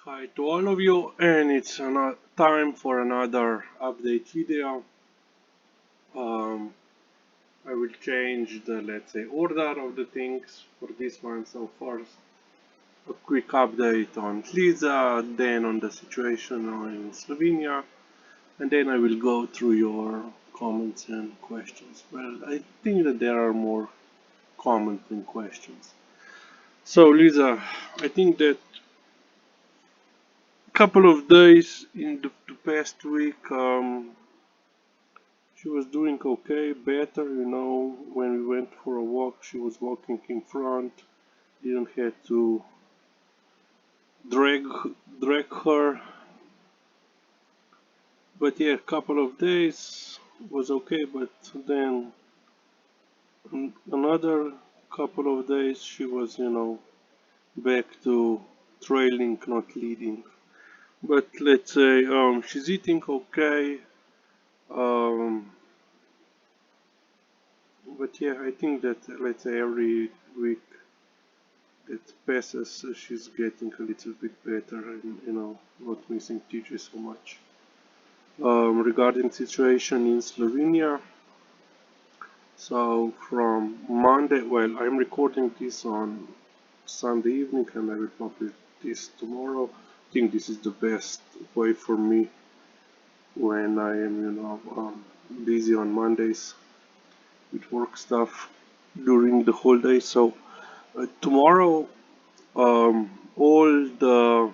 Hi to all of you, and it's time for another update video. Um, I will change the, let's say, order of the things for this one. So first, a quick update on Liza, then on the situation in Slovenia, and then I will go through your comments and questions. Well, I think that there are more comments than questions. So Liza, I think that couple of days in the past week, she was doing okay, better, when we went for a walk, she was walking in front, didn't have to drag, drag her. But yeah, a couple of days was okay, but then another couple of days she was, back to trailing, not leading. But let's say she's eating okay. Um, but yeah, I think that let's say every week that passes, she's getting a little bit better and not missing teachers so much. Regarding situation in Slovenia, so from Monday, well, I'm recording this on Sunday evening and I will publish this tomorrow. I think this is the best way for me when I am, busy on Mondays with work stuff during the whole day. So tomorrow, all the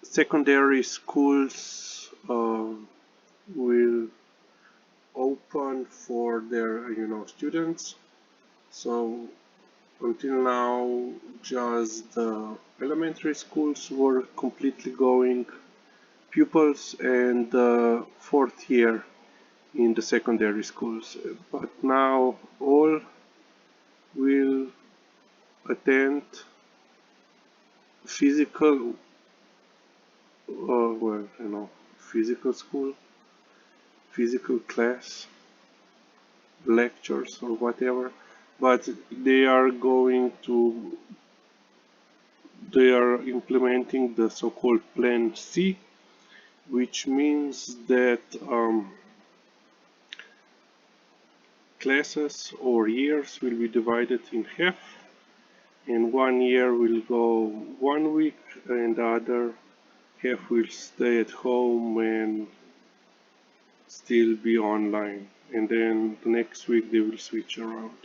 secondary schools will open for their students. So until now, just the elementary schools were completely going pupils and the fourth year in the secondary schools. But now all will attend physical, well, physical school, physical class, lectures or whatever, but they are implementing the so-called plan C, which means that classes or years will be divided in half, and one year will go 1 week and the other half will stay at home and still be online, and then the next week they will switch around.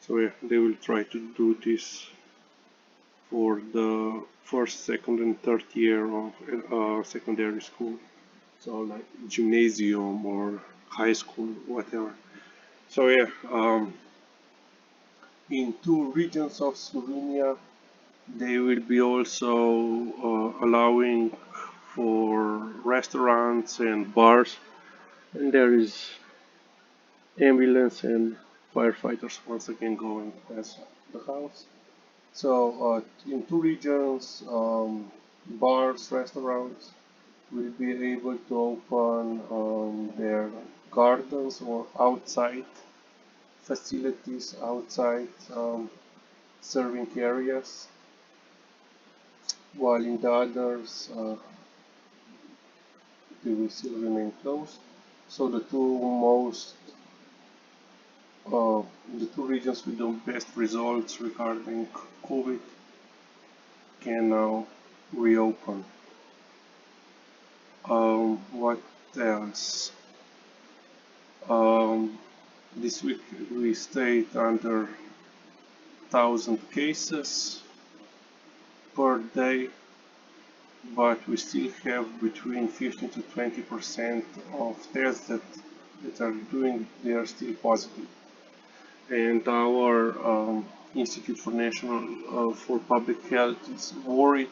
So yeah, they will try to do this for the first, second, and third year of secondary school. So like gymnasium or high school, whatever. So yeah, in two regions of Slovenia, they will be also allowing for restaurants and bars, and there is ambulance and firefighters once again going past the house. So in two regions, bars, restaurants will be able to open their gardens or outside facilities, outside serving areas, while in the others they will still remain closed. So uh, the two regions with the best results regarding COVID can now reopen. What else? Um, this week we stayed under 1,000 cases per day, but we still have between 15 to 20% of tests that are doing, they are still positive. And our Institute for National for Public Health is worried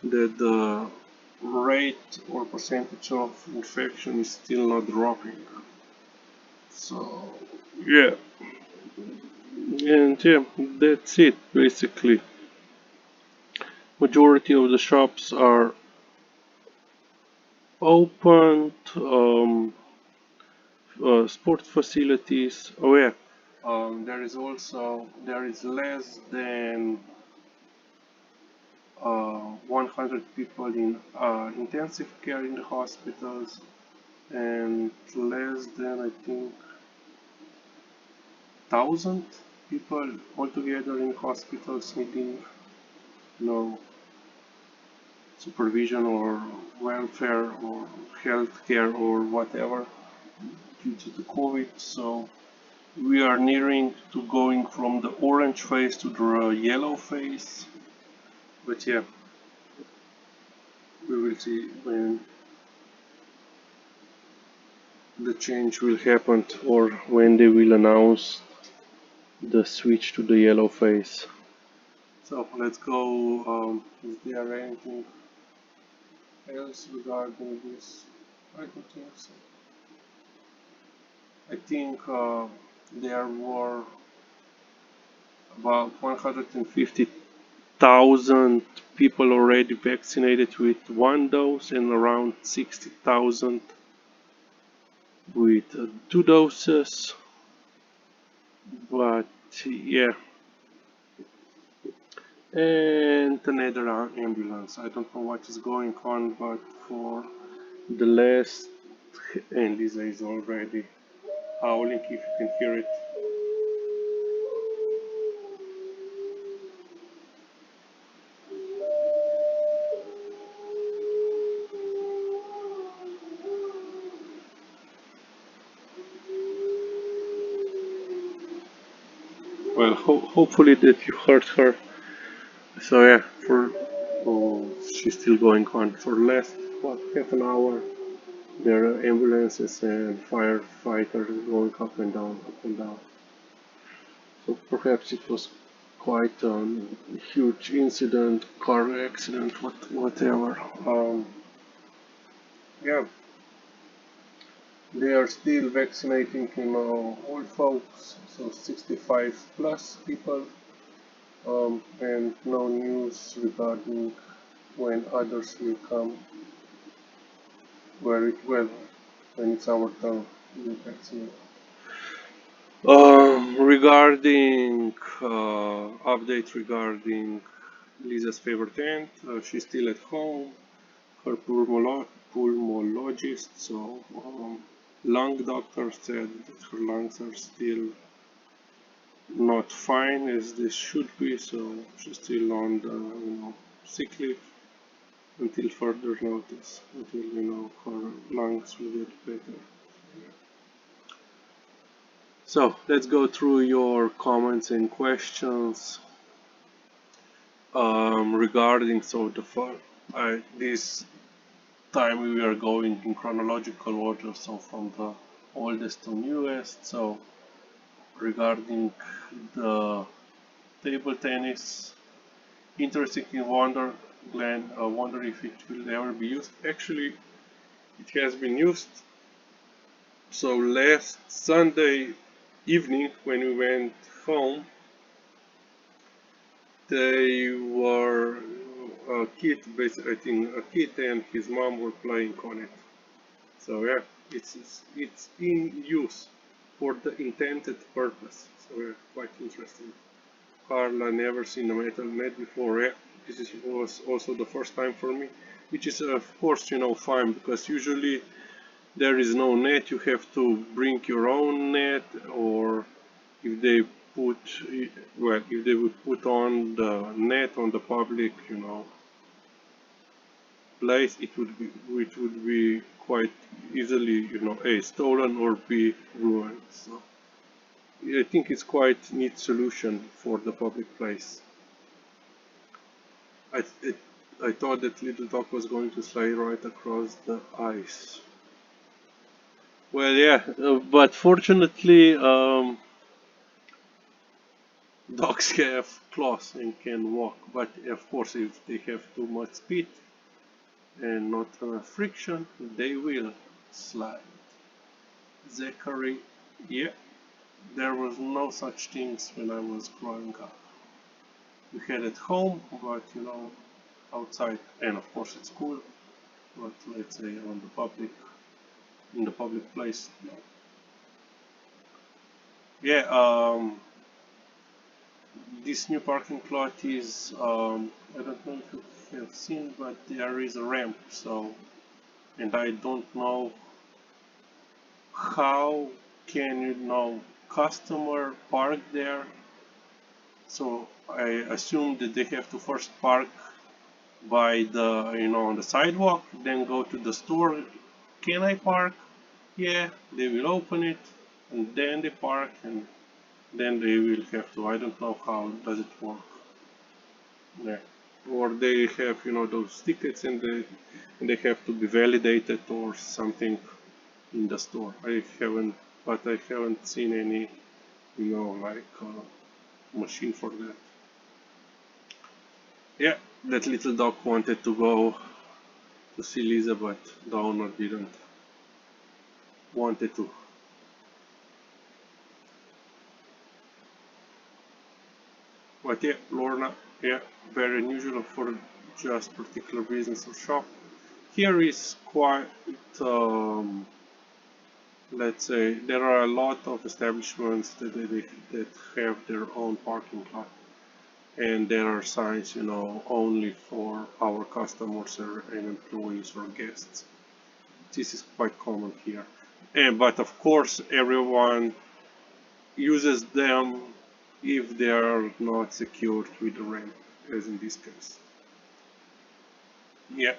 that the rate or percentage of infection is still not dropping. So yeah, and yeah, that's it basically. Majority of the shops are opened. Sport facilities. Oh yeah, there is less than 100 people in intensive care in the hospitals, and less than, I think, 1,000 people altogether in hospitals needing, supervision or welfare or health care or whatever due to the COVID. So we are nearing to going from the orange phase to the yellow phase. But yeah, we will see when the change will happen or when they will announce the switch to the yellow phase. So let's go. Is there anything else regarding this? I don't think so. I think there were about 150,000 people already vaccinated with one dose and around 60,000 with two doses. But yeah, and another ambulance. I don't know what is going on, but for the last, and Lisa is already howling if you can hear it. Well, hopefully that you heard her. So yeah, she's still going on for the last half an hour. There are ambulances and firefighters going up and down, up and down. So perhaps it was quite a huge incident, car accident, whatever. Yeah, they are still vaccinating, old folks, so 65 plus people, and no news regarding when others will come. Very well, when it's our turn to be vaccinated. Regarding update regarding Lisa's favorite aunt, she's still at home. Her pulmonologist, so lung doctor said that her lungs are still not fine as they should be, so she's still on the sick leave until further notice, until her lungs will get better. So let's go through your comments and questions regarding this time we are going in chronological order, so from the oldest to newest. So regarding the table tennis, interesting in wonder, Glenn, I wonder if it will ever be used. Actually, it has been used. So last Sunday evening when we went home, they were a kid, basically, I think a kid and his mom were playing on it. So yeah, it's in use for the intended purpose. So yeah, quite interesting. Carla never seen a metal net before. Yeah, was also the first time for me, which is of course fine because usually there is no net. You have to bring your own net, or if they put if they would put on the net on the public place, it would be quite easily A, stolen, or B, ruined. So I think it's quite neat solution for the public place. I it, I thought that little dog was going to slide right across the ice. Well, yeah, but fortunately, dogs have claws and can walk. But of course, if they have too much speed and not enough friction, they will slide. Zachary, yeah, there was no such things when I was growing up. We had at home, but outside, and of course at school, but let's say in the public place, no. Yeah, this new parking lot is, I don't know if you have seen, but there is a ramp, so, and I don't know how can customer park there. So I assume that they have to first park by the, on the sidewalk, then go to the store. Can I park? Yeah, they will open it, and then they park, and then they will have to. I don't know how does it work. Yeah. Or they have, those tickets, and they have to be validated or something in the store. But I haven't seen any, like machine for that. Yeah, that little dog wanted to go to see Lisa, but the owner didn't wanted to. But yeah, Lorna, yeah, very unusual for just particular business or shop. Here is quite, let's say, there are a lot of establishments that have their own parking lot, and there are signs, only for our customers and employees or guests. This is quite common here. But of course, everyone uses them if they are not secured with the ramp, as in this case. Yeah,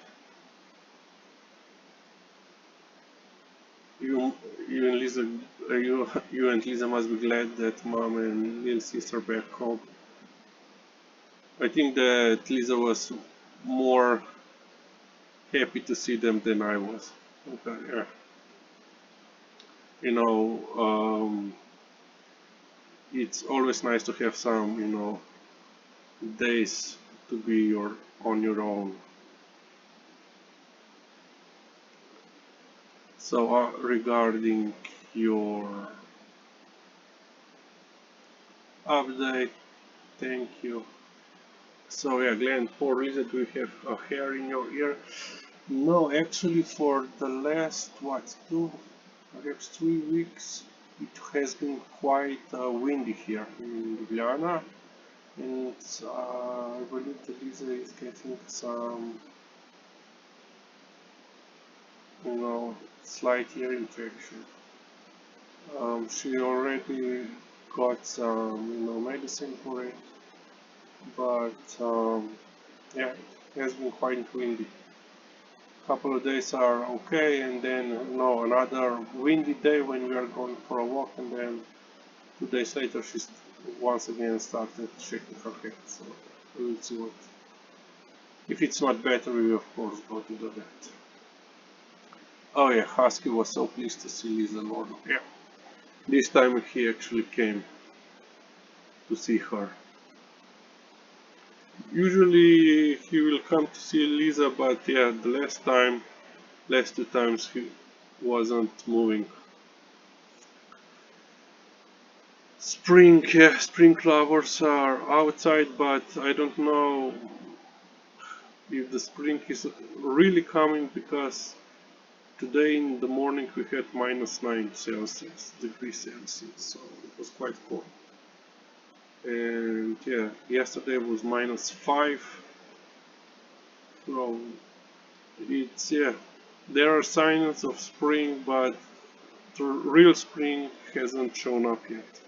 you, you and Lisa, you and Lisa must be glad that Mom and little sister back home. I think that Lisa was more happy to see them than I was. Okay, yeah. You know, it's always nice to have some, days to be on your own. So regarding your update, thank you. So yeah, Glenn, poor Lisa, do you have a hair in your ear? No, actually, for the last perhaps 3 weeks, it has been quite windy here in Ljubljana, and I believe that Lisa is getting some, slight ear infection. She already got some, medicine for it, but yeah, it has been quite windy. Couple of days are okay, and then another windy day when we are going for a walk, and then 2 days later she's once again started shaking her head. So we will see what. If it's not better, we will of course go to the vet. Oh yeah, Husky was so pleased to see Lisa Lord. Yeah, this time he actually came to see her. Usually he will come to see Lisa, but yeah, the last 2 times he wasn't moving. Spring flowers are outside, but I don't know if the spring is really coming, because today in the morning we had -9 degrees Celsius, so it was quite cold. And yeah, yesterday was -5. So it's, yeah, there are signs of spring, but the real spring hasn't shown up yet.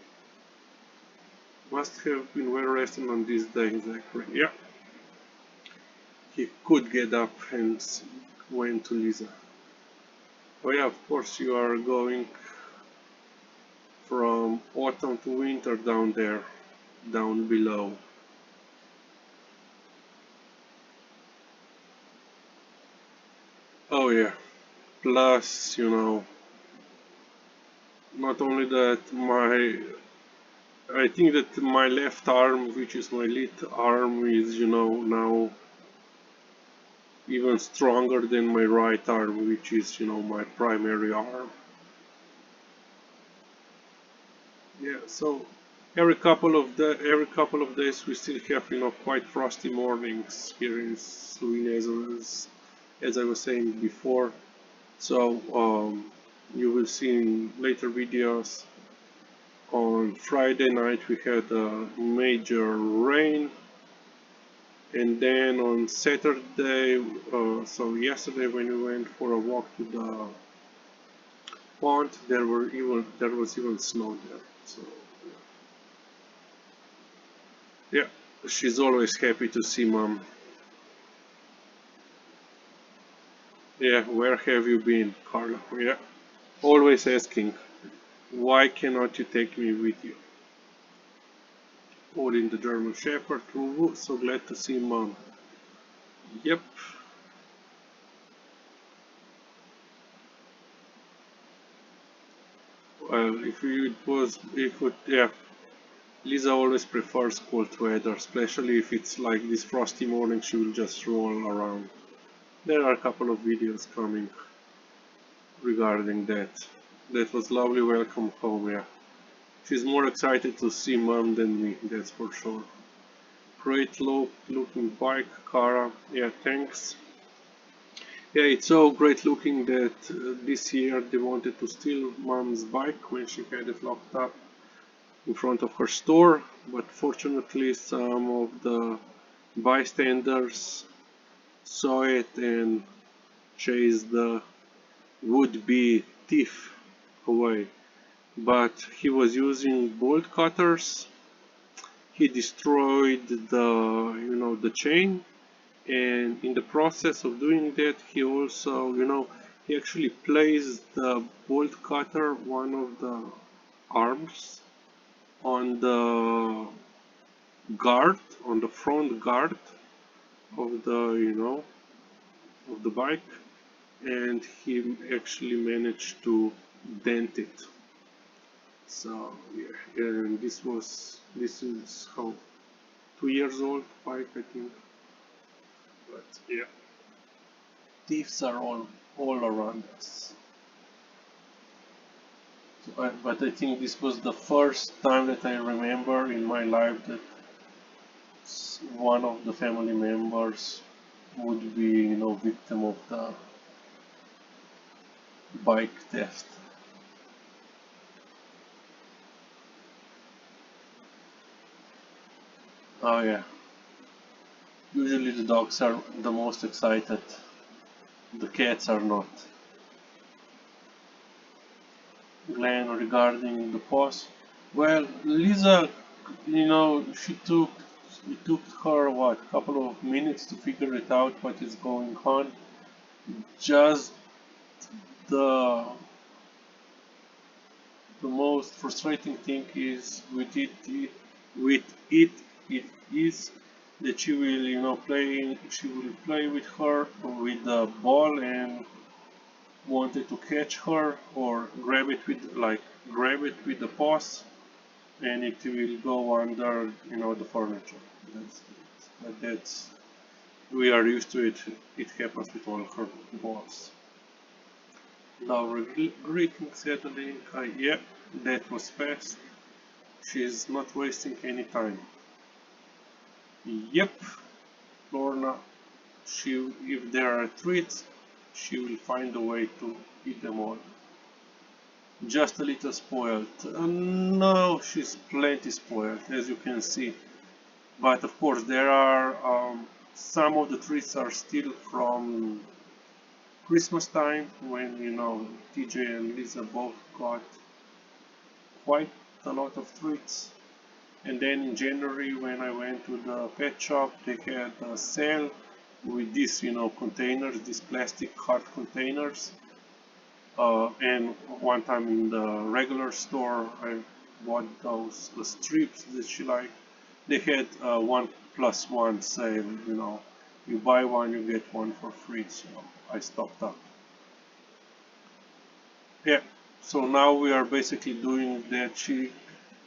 Must have been well rested on this day, exactly. Yeah, he could get up and went to Lisa. Oh yeah, of course you are going from autumn to winter down there, down below. Oh yeah, plus, not only that, I think that my left arm, which is my lead arm, is, now even stronger than my right arm, which is, my primary arm. Yeah, so every couple of days we still have, quite frosty mornings here in Slovenia, as I was saying before. So you will see in later videos On Friday night we had a major rain, and then on Saturday, so yesterday when we went for a walk to the pond, there was even snow there. So yeah, she's always happy to see mom. Yeah, where have you been, Carla? Yeah, always asking, why cannot you take me with you? All in the German Shepherd. Ooh, so glad to see mom. Yep. Well, yeah. Lisa always prefers cold weather, especially if it's like this frosty morning. She will just roll around. There are a couple of videos coming regarding that. That was lovely welcome home, yeah. She's more excited to see mom than me, that's for sure. Great looking bike, Cara. Yeah, thanks. Yeah, it's so great looking that this year they wanted to steal mom's bike when she had it locked up in front of her store, but fortunately some of the bystanders saw it and chased the would-be thief away. But he was using bolt cutters. He destroyed the chain, and in the process of doing that, he also, he actually placed the bolt cutter, one of the arms, on the guard, on the front guard of the bike, and he actually managed to dent it. So yeah, and this is how 2 years old bike, I think. But yeah, thieves are all around us. So but I think this was the first time that I remember in my life that one of the family members would be, victim of the bike theft. Oh yeah, usually the dogs are the most excited. The cats are not. Glenn, regarding the pause. Well, Lisa, it took her what, couple of minutes to figure it out what is going on. Just the the most frustrating thing is with it it is that she will play with her with the ball and wanted to catch her or grab it with the paws, and it will go under the furniture. That's we are used to it. It happens with all her balls. Now greeting settling. Yeah, that was fast. She's not wasting any time. Yep, Lorna. If there are treats, she will find a way to eat them all. Just a little spoiled. No, she's plenty spoiled, as you can see. But of course, there are some of the treats are still from Christmas time when TJ and Lisa both got quite a lot of treats. And then in January, when I went to the pet shop, they had a sale with these, containers, these plastic card containers. And one time in the regular store, I bought those strips that she liked. They had 1+1 sale, you buy one, you get one for free. So I stocked up. Yeah. So now we are basically doing that. She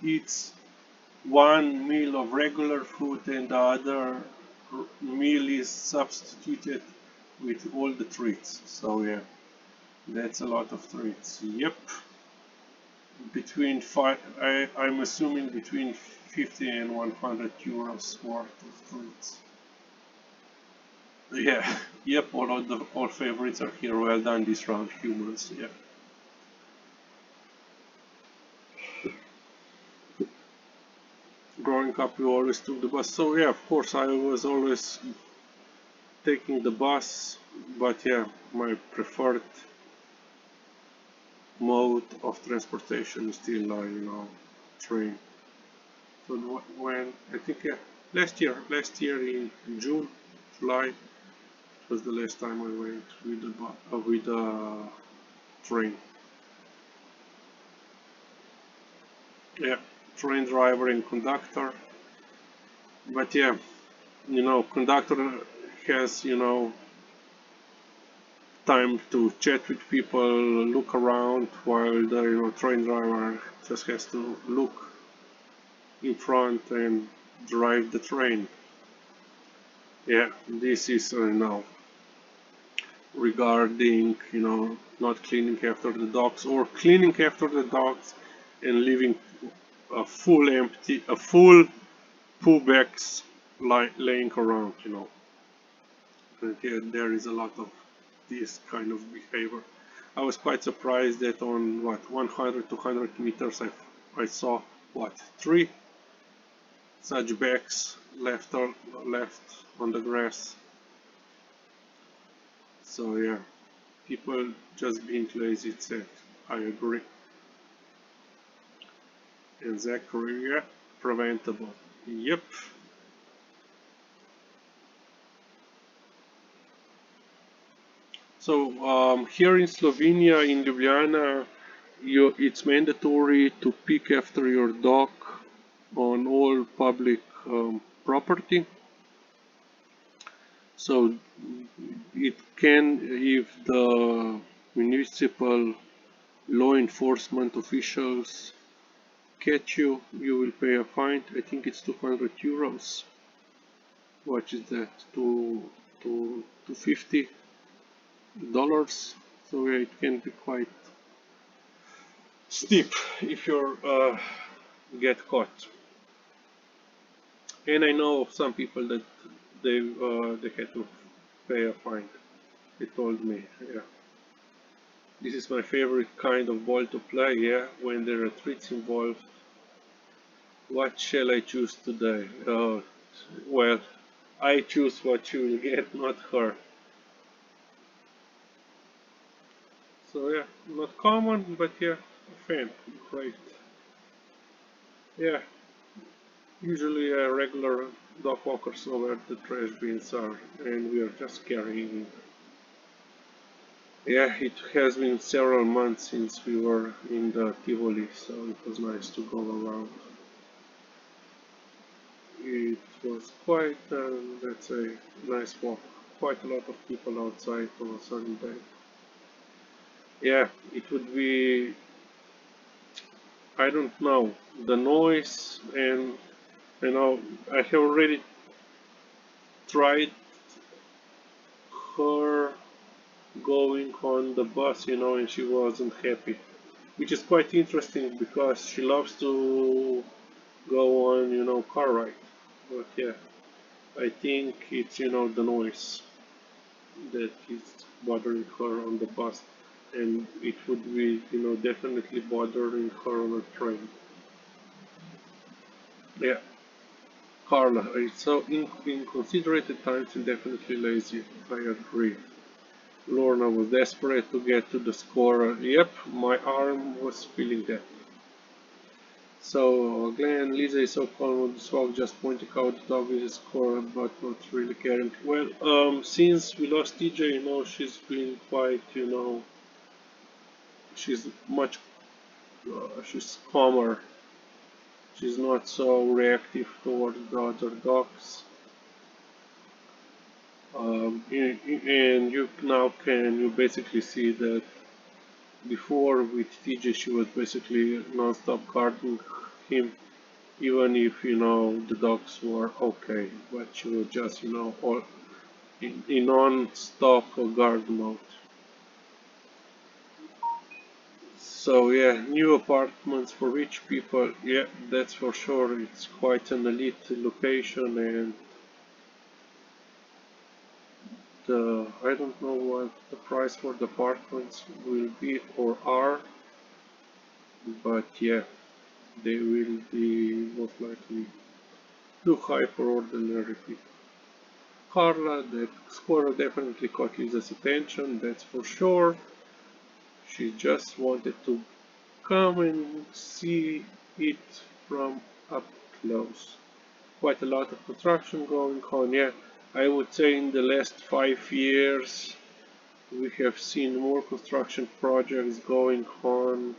eats one meal of regular food and the other meal is substituted with all the treats. So yeah, that's a lot of treats. Yep. I'm assuming between 50 and 100 euros worth of treats. Yeah, yep, all favorites are here. Well done this round, humans. Yeah. growing up we always took the bus. So yeah, of course I was always taking the bus, but yeah, my preferred mode of transportation is still train. So when I think yeah, last year in June, July was the last time I went with the train. Yeah, train driver and conductor. But yeah, conductor has time to chat with people, look around, while the train driver just has to look in front and drive the train. Yeah, this is now regarding not cleaning after the dogs or cleaning after the dogs and leaving a full poo bags laying around. And yeah, there is a lot of this kind of behavior. I was quite surprised that on what 100 200 meters I saw what three such bags left on the grass. So yeah, people just being lazy, it's it. I agree. And Zachary, yeah, preventable. Yep. So here in Slovenia, in Ljubljana, it's mandatory to pick after your dog on all public property. So it can, if the municipal law enforcement officials catch you, you will pay a fine. I think it's 200 euros. What is that? To $50. So yeah, it can be quite steep if you get caught. And I know of some people that they had to pay a fine. They told me, yeah. This is my favorite kind of ball to play, yeah. When there are treats involved, what shall I choose today? Oh, well, I choose what you will get, not her. So yeah, not common, but yeah, a fan. Great. Yeah, usually regular dog walkers know where the trash bins are, and we are just carrying. Yeah, it has been several months since we were in the Tivoli, so it was nice to go around. It was quite, let's say, nice walk. Quite a lot of people outside on a sunny day. Yeah, it would be, I don't know, the noise, and I have already tried her going on the bus, and she wasn't happy, which is quite interesting because she loves to go on, car ride. But yeah, I think it's, the noise that is bothering her on the bus, and it would be, definitely bothering her on a train. Yeah, Carla, it's so inconsiderate at times and definitely lazy. I agree. Lorna was desperate to get to the score. Yep, my arm was feeling that. So, Glenn, Lisa is so calm on this walk, just pointing out the dog is a score, but not really caring. Well, since we lost TJ, she's been quite, she's much, she's calmer. She's not so reactive towards the other dogs. And you now can you basically see that before with TJ she was basically non-stop guarding him, even if the dogs were okay, but she was just all in non-stop guard mode. So yeah, new apartments for rich people, yeah, that's for sure. It's quite an elite location, and I don't know what the price for the apartments will be or are, but yeah, they will be most likely. too high for ordinary people. Carla, the scorer, definitely caught Liza's attention, that's for sure. She just wanted to come and see it from up close. Quite a lot of construction going on. Yeah, I would say in the last 5 years we have seen more construction projects going on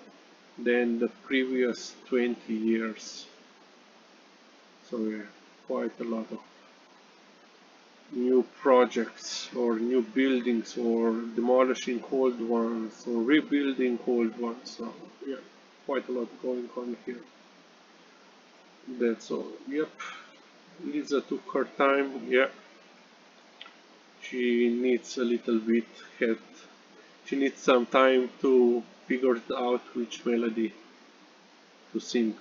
than the previous 20 years. So yeah, quite a lot of new projects or new buildings or demolishing old ones or rebuilding old ones. So yeah, quite a lot going on here. That's all. Yep. Liza took her time. Yeah. She needs a little bit head. She needs some time to figure out which melody to sing.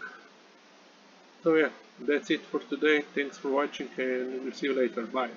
So yeah, that's it for today. Thanks for watching and we'll see you later. Bye.